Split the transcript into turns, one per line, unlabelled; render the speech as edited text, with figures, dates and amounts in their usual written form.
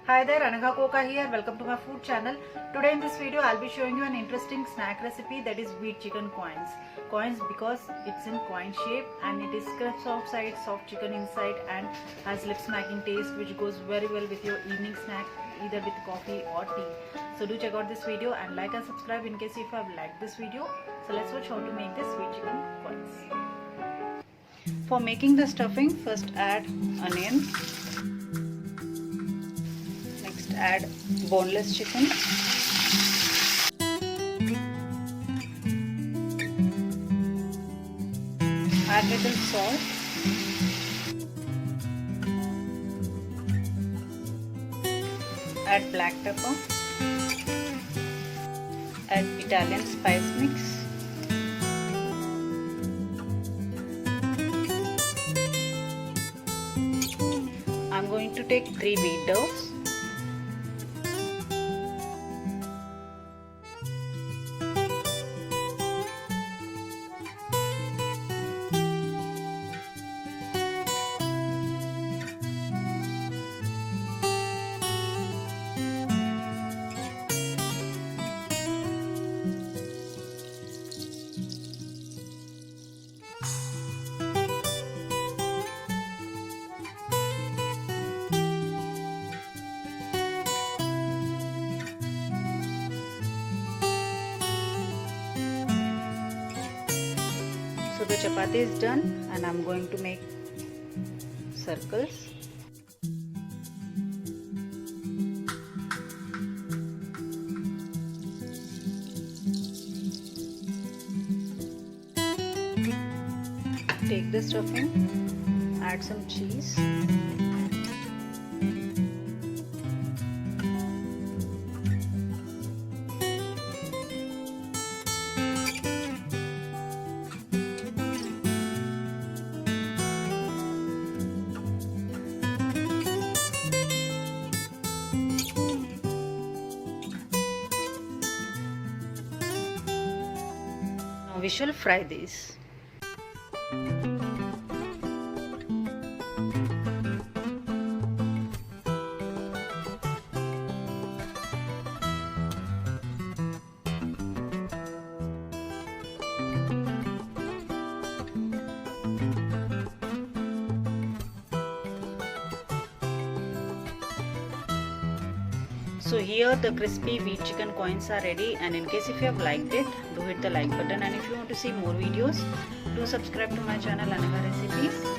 Hi there, Anagha Koka here. Welcome to my food channel. Today in this video I'll be showing you an interesting snack recipe, that is wheat chicken coins. Coins because it's in coin shape and it is crisp outside, soft chicken inside and has lip smacking taste which goes very well with your evening snack either with coffee or tea. So do check out this video and like and subscribe in case if you have liked this video. So let's watch how to make this wheat chicken coins. For making the stuffing, first add onion. Add boneless chicken, add little salt, add black pepper, add Italian spice mix, I'm going to take 3 wheat doughs. So the chapati is done and I'm going to make circles. Take the stuffing, add some cheese. We shall fry these. So here the crispy wheat chicken coins are ready, and in case if you have liked it, do hit the like button, and if you want to see more videos, do subscribe to my channel Anagha Recipes.